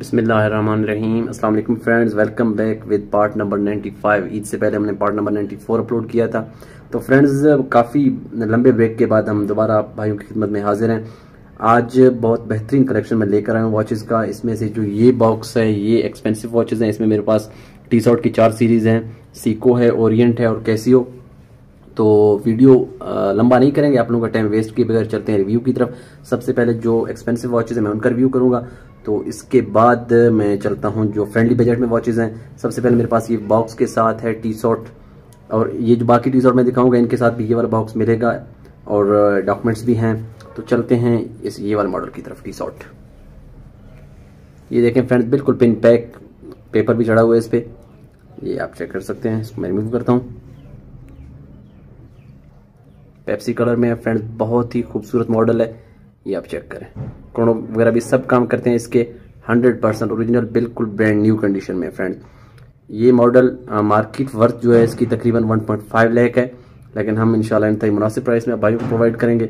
बिस्मिल्लाहिर्रहमानिर्रहीम। अस्सलाम वालेकुम friends, welcome back with part number 95। Eid से पहले हमने पार्ट नंबर 94 अपलोड किया था। तो फ्रेंड्स, काफ़ी लंबे ब्रेक के बाद हम दोबारा भाइयों की खिदमत में हाजिर हैं। आज बहुत बेहतरीन कलेक्शन में लेकर आया हूँ वॉचेस का। इसमें से जो ये बॉक्स है ये एक्सपेंसिव वॉचेस हैं। इसमें मेरे पास टी शॉर्ट की 4 सीरीज़ हैं, सीको है, ओरिएंट है और कैसियो। तो वीडियो लंबा नहीं करेंगे, आप लोगों का टाइम वेस्ट किए बगैर चलते हैं रिव्यू की तरफ। सबसे पहले जो एक्सपेंसिव वॉचेस हैं मैं उनका रिव्यू करूंगा, तो इसके बाद मैं चलता हूं जो फ्रेंडली बजट में वॉचेस हैं। सबसे पहले मेरे पास ये बॉक्स के साथ है टी शॉर्ट, और ये जो बाकी टी शॉर्ट मैं दिखाऊंगा इनके साथ भी ये वाला बॉक्स मिलेगा और डॉक्यूमेंट्स भी हैं। तो चलते हैं इस ये वाले मॉडल की तरफ, टी शॉर्ट। ये देखें फ्रेंड्स, बिल्कुल पिन पैक, पेपर भी चढ़ा हुआ है इस पर, ये आप चेक कर सकते हैं। इसको मैं रिमूव करता हूँ। पेप्सी कलर में है फ्रेंड्स, बहुत ही खूबसूरत मॉडल है। ये आप चेक करें, क्रोनो वगैरह भी सब काम करते हैं इसके। 100% ओरिजिनल, बिल्कुल ब्रांड न्यू कंडीशन में फ्रेंड्स। ये मॉडल मार्केट वर्थ जो है इसकी तकरीबन 1.5 लाख है, लेकिन हम इंशाल्लाह इंतहाई मुनासिब प्राइस में भाइयों को प्रोवाइड करेंगे।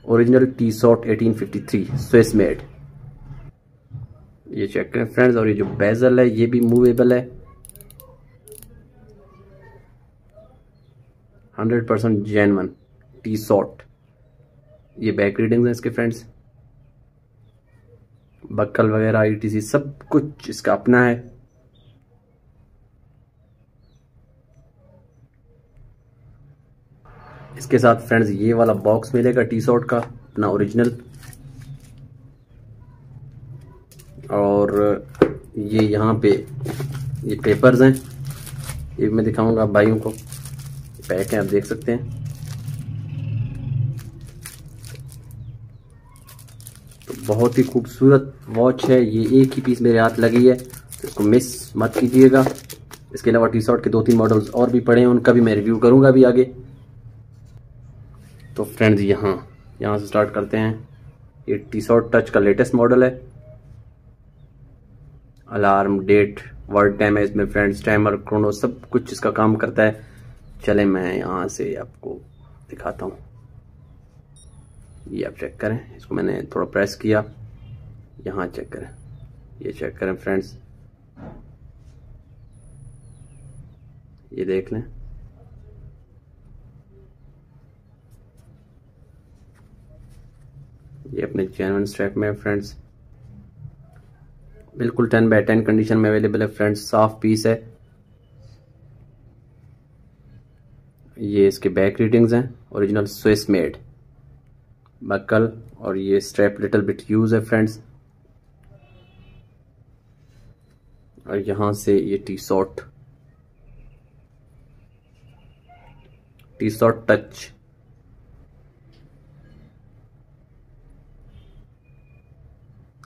Original T short 1853 Swiss made, ये चेक करें फ्रेंड्स। और ये जो बेजल है ये भी मूवेबल है, 100% जेन्युइन टी शॉर्ट। ये बैक रीडिंग्स हैं इसके फ्रेंड्स, बक्कल वगैरह ITC सब कुछ इसका अपना है। इसके साथ फ्रेंड्स ये वाला बॉक्स मिलेगा टी शॉर्ट का अपना ओरिजिनल, और ये यहाँ पे ये पेपर्स हैं, ये मैं दिखाऊंगा भाइयों को। पैक है, आप देख सकते हैं। तो बहुत ही खूबसूरत वॉच है ये, एक ही पीस मेरे हाथ लगी है तो इसको मिस मत कीजिएगा। इसके अलावा टी शॉर्ट के 2-3 मॉडल्स और भी पड़े हैं, उनका भी मैं रिव्यू करूंगा अभी आगे। तो फ्रेंड्स यहाँ से स्टार्ट करते हैं। ये टी शॉर्ट टच का लेटेस्ट मॉडल है। अलार्म, डेट, वर्ड टाइम है इसमें फ्रेंड्स, टाइमर, क्रोनो सब कुछ इसका काम करता है। चले मैं यहाँ से आपको दिखाता हूँ। ये आप चेक करें, इसको मैंने थोड़ा प्रेस किया, यहाँ चेक करें, ये चेक करें फ्रेंड्स, ये देख लें। ये अपने जेन्युइन स्ट्रैप में है फ्रेंड्स, बिल्कुल 10/10 कंडीशन में अवेलेबल है फ्रेंड्स, साफ पीस है। ये इसके बैक रीडिंग्स हैं, ओरिजिनल स्विस मेड, बक्कल, और ये स्ट्रैप लिटिल बिट यूज है फ्रेंड्स। और यहाँ से ये टी शॉर्ट टच,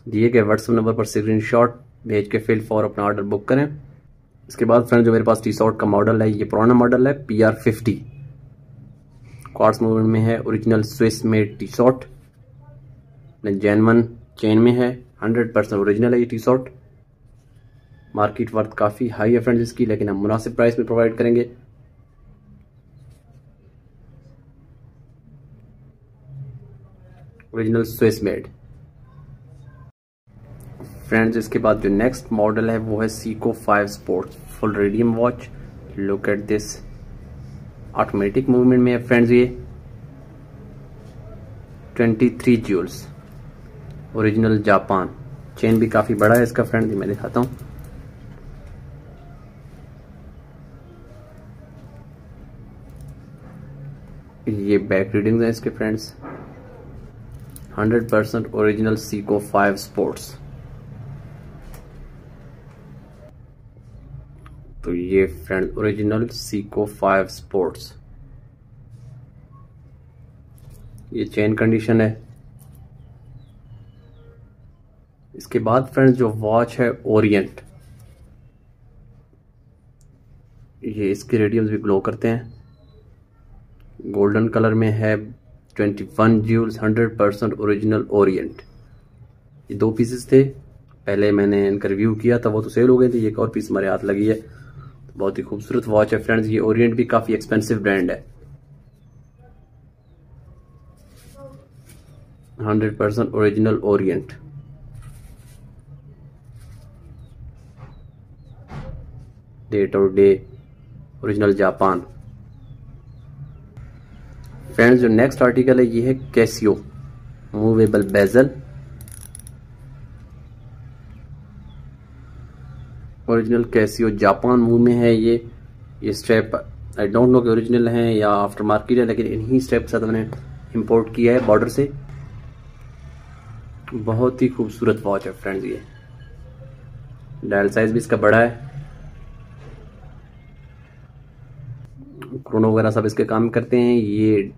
दिए गए व्हाट्सएप नंबर पर स्क्रीनशॉट भेज के फिल फॉर अपना ऑर्डर बुक करें। इसके बाद फ्रेंड जो मेरे पास टी शॉर्ट का मॉडल है, ये पुराना मॉडल है, PR50 क्वार्ट्ज मूवमेंट में है, original Swiss made tea short, genuine chain में है, 100% ओरिजिनल है ये टी शॉर्ट। मार्केट वर्थ काफ़ी हाई है फ्रेंड्स इसकी, लेकिन हम मुनासिब प्राइस में प्रोवाइड करेंगे। Original Swiss made friends. इसके बाद जो नेक्स्ट मॉडल है वो है Seiko 5 sports full radium watch. Look at this, automatic movement में है फ्रेंड्स। ये 23 जूल्स, ओरिजिनल जापान, चेन भी काफी बड़ा है इसका फ्रेंड्स, मैं दिखाता हूँ। ये बैक रीडिंग्स है इसके फ्रेंड्स, 100% ओरिजिनल सीको 5 स्पोर्ट्स। तो ये फ्रेंड ओरिजिनल सीको 5 स्पोर्ट्स, ये चेन कंडीशन है। इसके बाद फ्रेंड्स जो वॉच है ओरिएंट, ये इसके रेडियम्स भी ग्लो करते हैं, गोल्डन कलर में है, 21 जूल्स, 100% ओरिजिनल ओरिएंट। ये 2 पीसेस थे, पहले मैंने इनका रिव्यू किया था, वो तो सेल हो गए थे। ये एक और पीस हमारे हाथ लगी है, बहुत ही खूबसूरत वॉच है फ्रेंड्स। ये ओरिएंट भी काफी एक्सपेंसिव ब्रांड है। 100% ओरिजिनल ओरिएंट। डेट और डे ओरिजिनल जापान। फ्रेंड्स जो नेक्स्ट आर्टिकल है ये है Casio movable bezel, original Casio Japan move में है। ये स्ट्रैप आई डोंट नो कि ओरिजिनल है या आफ्टर मार्केट है, लेकिन इन्हीं स्ट्रैप के साथ मैंने इंपोर्ट किया है बॉर्डर से। बहुत ही खूबसूरत वॉच है फ्रेंड्स। ये डायल साइज भी इसका बड़ा है, क्रोनो वगैरह सब इसके काम करते हैं। ये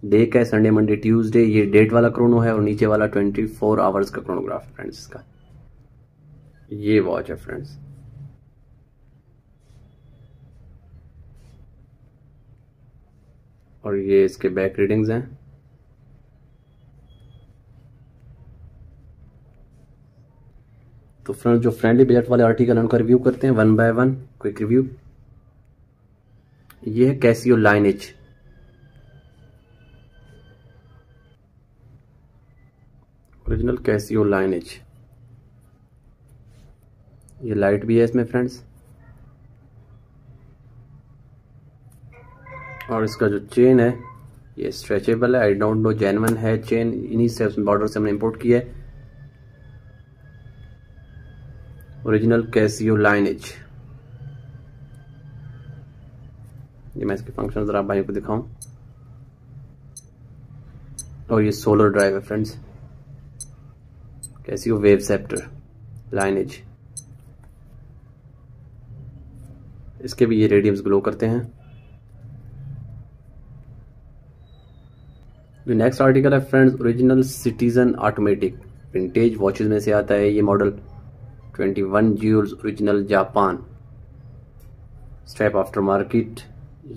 डे का है, संडे मंडे ट्यूसडे। ये डेट वाला क्रोनो है और नीचे वाला 24 आवर्स का क्रोनोग्राफ है फ्रेंड्स इसका। ये वॉच है फ्रेंड्स। और ये इसके बैक रीडिंग्स हैं। तो फ्रेंड्स जो फ्रेंडली बजट वाले आर्टिकल उनका रिव्यू करते हैं one by one, quick review. ये है Casio lineage, original Casio lineage. ये लाइट भी है इसमें फ्रेंड्स। और इसका जो चेन है ये स्ट्रेचेबल है। आई डोंट नो जेन्युइन है चेन, इन्हीं से उसमें बॉर्डर से हमने इंपोर्ट किया है। Original Casio lineage. ये मैं इसके फंक्शन जरा भाई को दिखाऊं। और ये सोलर ड्राइव है friends, Casio Wave Ceptor lineage. इसके भी ये रेडियम्स ग्लो करते हैं। जो नेक्स्ट आर्टिकल है friends original Citizen automatic vintage watches में से आता है ये model. 21 jewels original Japan, strap after market.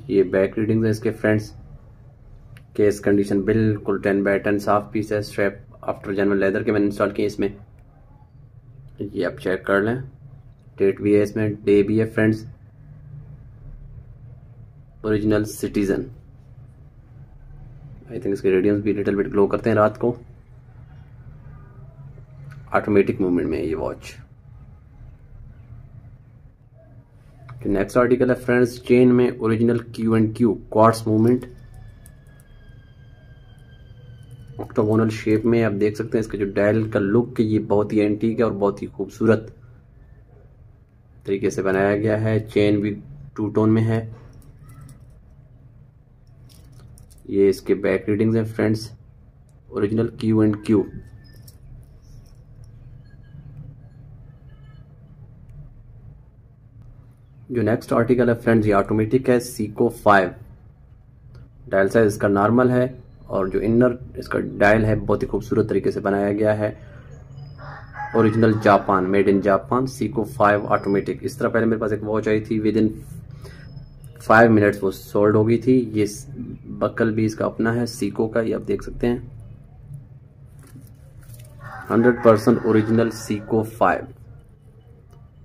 ये बैक रीडिंग है इसके फ्रेंड्स। केस कंडीशन बिल्कुल 10/10 साफ पीस है। स्ट्रैप आफ्टर जनरल लेदर के मैंने इंस्टॉल किए इसमें। ये आप चेक कर लें। डेट भी है इसमें, डे भी है friends. Original citizen. I think इसके रेडियंस भी लिटिल बिट ग्लो करते हैं रात को। ऑटोमेटिक मूवमेंट में है ये वॉच। नेक्स्ट आर्टिकल है फ्रेंड्स चेन में original Q&Q quartz movement, octagonal shape में। आप देख सकते हैं इसका जो डायल का लुक है ये बहुत ही एंटीक है और बहुत ही खूबसूरत तरीके से बनाया गया है। चेन भी 2 टोन में है। ये इसके बैक रीडिंग्स हैं फ्रेंड्स, ओरिजिनल Q&Q। जो नेक्स्ट आर्टिकल है फ्रेंड्स ये ऑटोमेटिक है, सीको 5। डायल साइज इसका नॉर्मल है और जो इनर इसका डायल है बहुत ही खूबसूरत तरीके से बनाया गया है। Original Japan, made in Japan, Seiko 5 automatic. इस तरह पहले मेरे पास एक वॉच आई थी, विद इन 5 मिनट्स वो सोल्ड हो गई थी। ये बकल भी इसका अपना है सीको का, ये आप देख सकते हैं। 100% original Seiko 5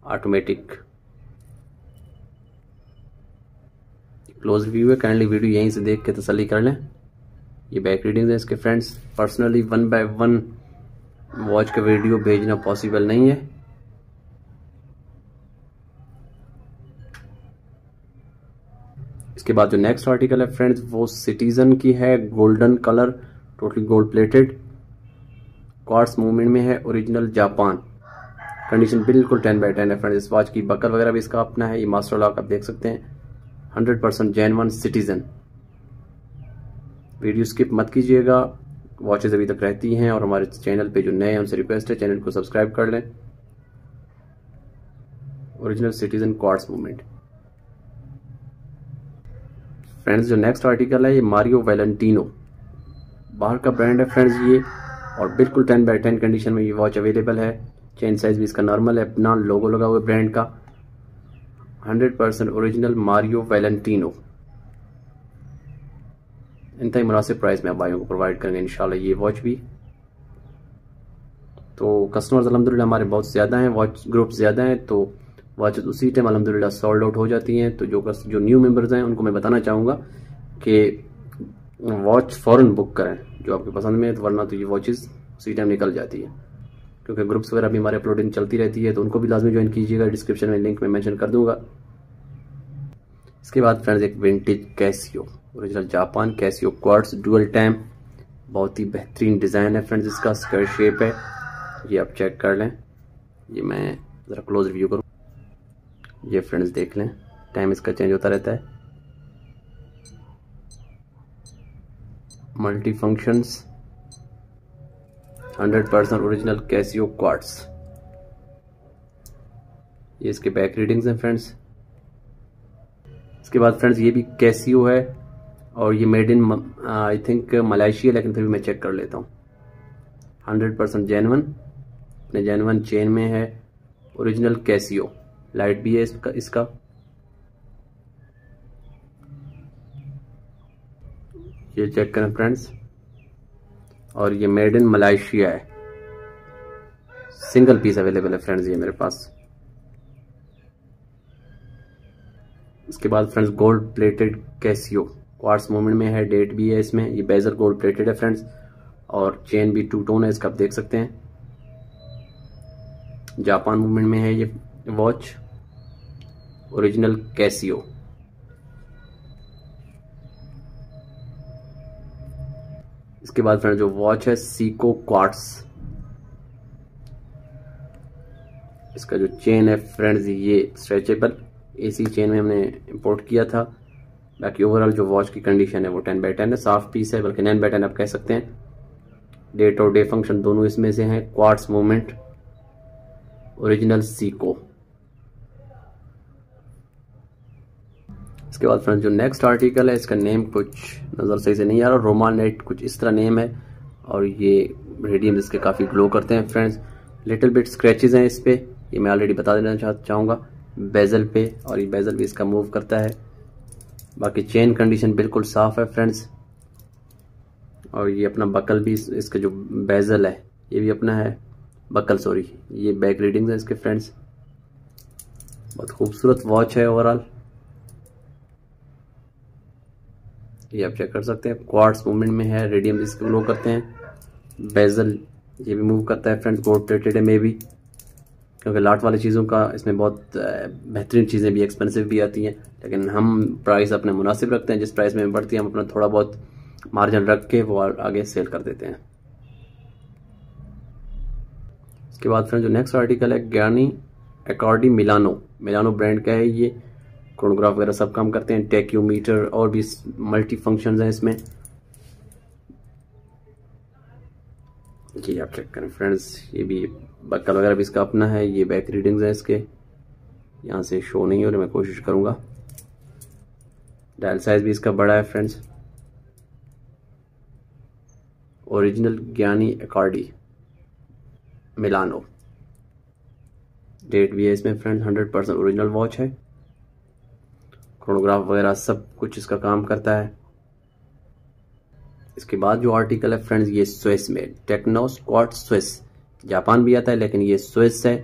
automatic. Close review है, काइंडली वीडियो यहीं से देख के तसल्ली कर लें। ये बैक रीडिंग है इसके फ्रेंड्स। पर्सनली 1 बाय 1 वॉच का वीडियो भेजना पॉसिबल नहीं है। इसके बाद जो नेक्स्ट आर्टिकल है फ्रेंड्स वो सिटीजन की है, golden colour, totally gold plated, quartz movement में है, ओरिजिनल जापान। कंडीशन बिल्कुल 10/10 है फ्रेंड्स। इस वॉच की बकल वगैरह भी इसका अपना है। ये मास्टर लॉक आप देख सकते हैं। 100% जेन्युइन सिटीजन। वीडियो स्किप मत कीजिएगा, वॉचेस अभी तक रहती हैं। और हमारे चैनल पे जो नए हैं उनसे रिक्वेस्ट है चैनल को सब्सक्राइब कर लें। Original citizen quartz movement. Friends जो नेक्स्ट आर्टिकल है ये मारियो वैलेंटिनो, बाहर का ब्रांड है फ्रेंड्स ये, और बिल्कुल 10/10 कंडीशन में ये वॉच अवेलेबल है। चेन साइज भी इसका नॉर्मल है, अपना लोगो लगा हुआ ब्रांड का। 100% ओरिजिनल मारियो वैलेंटिनो। इंतहाई मुनासिब प्राइस में आप भाइयों को प्रोवाइड करेंगे इंशाल्लाह ये वॉच भी। तो कस्टमर्स अल्हम्दुलिल्लाह हमारे बहुत ज़्यादा हैं, वॉच ग्रुप ज़्यादा हैं, तो वॉचेस उसी टाइम अल्हम्दुलिल्लाह सोल्ड आउट हो जाती हैं। तो जो न्यू मेंबर्स हैं उनको मैं बताना चाहूँगा कि वॉच फ़ौरन बुक करें जो आपकी पसंद में है, तो वरना तो ये वॉचेस उसी टाइम निकल जाती है, क्योंकि ग्रुप्स वगैरह भी हमारे अपलोडिंग चलती रहती है, तो उनको भी लाजमी ज्वाइन कीजिएगा। डिस्क्रिप्शन में लिंक में मेंशन कर दूंगा। इसके बाद फ्रेंड्स एक vintage Casio, original Japan Casio quartz dual time, बहुत ही बेहतरीन डिज़ाइन है फ्रेंड्स, इसका स्क्वायर शेप है, ये आप चेक कर लें। ये मैं ज़रा क्लोज रिव्यू करूँ, ये फ्रेंड्स देख लें, टाइम इसका चेंज होता रहता है, multi functions, 100% original Casio quartz. ये इसके बैक रीडिंग्स हैं फ्रेंड्स। इसके बाद फ्रेंड्स ये भी कैसियो है और ये made in I think Malaysia, लेकिन फिर भी मैं चेक कर लेता हूँ। 100% जेन्युइन, अपने जेन्युइन चेन में है, ओरिजिनल कैसियो, लाइट भी है इसका। ये चेक करें फ्रेंड्स, और ये मेड इन मलेशिया है, सिंगल पीस अवेलेबल है फ्रेंड्स ये मेरे पास। इसके बाद friends gold plated Casio quartz movement में है, डेट भी है इसमें, ये बेजल गोल्ड प्लेटेड है फ्रेंड्स, और चेन भी टू टोन है इसका, आप देख सकते हैं। जापान मूवमेंट में है ये वॉच, ओरिजिनल कैसियो। इसके बाद फ्रेंड्स जो वॉच है सीको क्वार्ट्ज, इसका जो चेन है फ्रेंड्स ये स्ट्रेचेबल एसी चेन में हमने इंपोर्ट किया था। बाकी ओवरऑल जो वॉच की कंडीशन है वो 10/10 है, साफ पीस है, बल्कि 9/10 आप कह सकते हैं। डेट और डे फंक्शन दोनों इसमें से हैं, क्वार्ट्ज मूवमेंट, ओरिजिनल सीको। इसके बाद फ्रेंड्स जो नेक्स्ट आर्टिकल है, इसका नेम कुछ नज़र सही से नहीं आ रहा, रोमानेट कुछ इस तरह नेम है, और ये रेडियम इसके काफ़ी ग्लो करते हैं फ्रेंड्स। लिटिल बिट स्क्रैचेस हैं इस पे, ये मैं ऑलरेडी बता देना चाहूँगा बेजल पे, और ये बेजल भी इसका मूव करता है। बाकी चेन कंडीशन बिल्कुल साफ़ है फ्रेंड्स, और ये अपना बकल भी, इसका जो बेजल है ये भी अपना है, बकल सॉरी, ये बैक रीडिंग्स है इसके फ्रेंड्स। बहुत खूबसूरत वॉच है ओवरऑल, ये आप चेक कर सकते हैं। क्वार्ट्ज मूवमेंट में है, रेडियम इसको ग्लो करते हैं, बेजल ये भी मूव करता है फ्रेंड्स, गोल्ड प्लेटेड है में भी, क्योंकि लाट वाली चीज़ों का इसमें बहुत बेहतरीन चीज़ें भी एक्सपेंसिव भी आती हैं, लेकिन हम प्राइस अपने मुनासिब रखते हैं, जिस प्राइस में बढ़ती है हम अपना थोड़ा बहुत मार्जिन रख के वो आगे सेल कर देते हैं। इसके बाद फ्रेंड्स जो नेक्स्ट आर्टिकल है ज्ञानी एकॉर्डी मिलानो ब्रांड का है, ये क्रोनोग्राफ वगैरह सब काम करते हैं, टेक्यूमीटर और भी मल्टी फंक्शंस हैं इसमें। जी आप चेक करें फ्रेंड्स, ये भी बक्कल वगैरह भी इसका अपना है, ये बैक रीडिंग्स हैं इसके, यहाँ से शो नहीं हो रही, मैं कोशिश करूँगा। डायल साइज भी इसका बड़ा है फ्रेंड्स, ओरिजिनल ज्ञानी एकॉर्डी मिलानो, डेट भी है इसमें फ्रेंड्स, 100% ओरिजिनल वॉच है, क्रोनोग्राफ वगैरह सब कुछ इसका काम करता है। इसके बाद जो आर्टिकल है फ्रेंड्स ये स्विस में, टेक्नो क्वार्ट्ज स्विस, जापान भी आता है लेकिन ये स्विस है।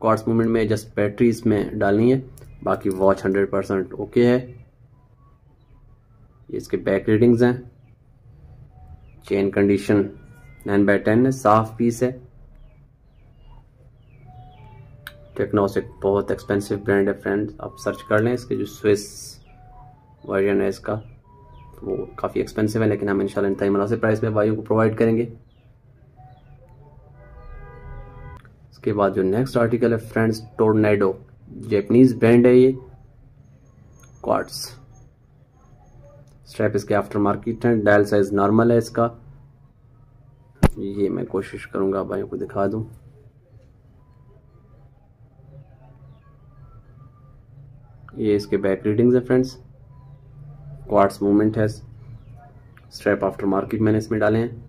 क्वार्ट्ज मूवमेंट में जस्ट बैटरी इसमें डालनी है, बाकी वॉच 100% ओके है। ये इसके बैक रीडिंग्स हैं, चेन कंडीशन 9/10 है, साफ पीस है। टेक्नोस एक बहुत एक्सपेंसिव ब्रांड है फ्रेंड्स, आप सर्च कर लें, इसके जो स्विस वर्जन है इसका वो काफ़ी एक्सपेंसिव है, लेकिन हम इंशाल्लाह इंतहाई मुनासिब प्राइस में भाइयों को प्रोवाइड करेंगे। इसके बाद जो नेक्स्ट आर्टिकल है फ्रेंड्स टोर्नेडो, जापानीज ब्रांड है ये, क्वार्ट्ज, स्ट्रैप इसके आफ्टर मार्केट है, डायल साइज नॉर्मल है इसका, ये मैं कोशिश करूंगा भाइयों को दिखा दूं। ये इसके बैक रीडिंग्स है फ्रेंड्स, क्वार्ट्ज मूवमेंट है, स्ट्रैप आफ्टर मार्केट मैंने इसमें डाले हैं।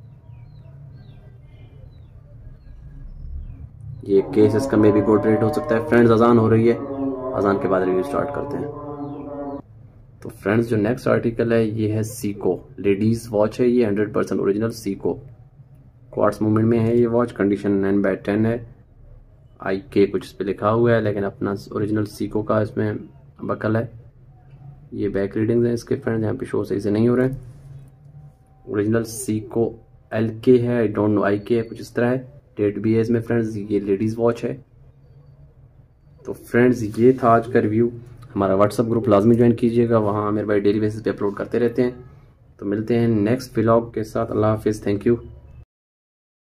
ये केस इसका मे भी गोल्ड रेट हो सकता है फ्रेंड्स। अजान हो रही है, अजान के बाद रिव्यू स्टार्ट करते हैं। तो फ्रेंड्स जो नेक्स्ट आर्टिकल है ये है सीको, लेडीज वॉच है ये, 100% ओरिजिनल सीको, क्वार्ट्ज मूवमेंट में है ये वॉच, कंडीशन 9/10 है, IK कुछ इस पे लिखा हुआ है, लेकिन अपना ओरिजिनल सीको का इसमें बकल है। ये बैक रीडिंग्स हैं इसके फ्रेंड्स, यहाँ पे शो सही से नहीं हो रहे हैं। ओरिजिनल सीको LK है, आई डोंट नो IK है, कुछ इस तरह है। डेट भी है इसमें फ्रेंड्स, ये लेडीज़ वॉच है। तो फ्रेंड्स ये था आज का रिव्यू। हमारा व्हाट्सअप ग्रुप लाजमी ज्वाइन कीजिएगा, वहाँ मेरे भाई डेली बेसिस पे अपलोड करते रहते हैं। तो मिलते हैं नेक्स्ट व्लॉग के साथ। अल्लाह हाफिज़, थैंक यू।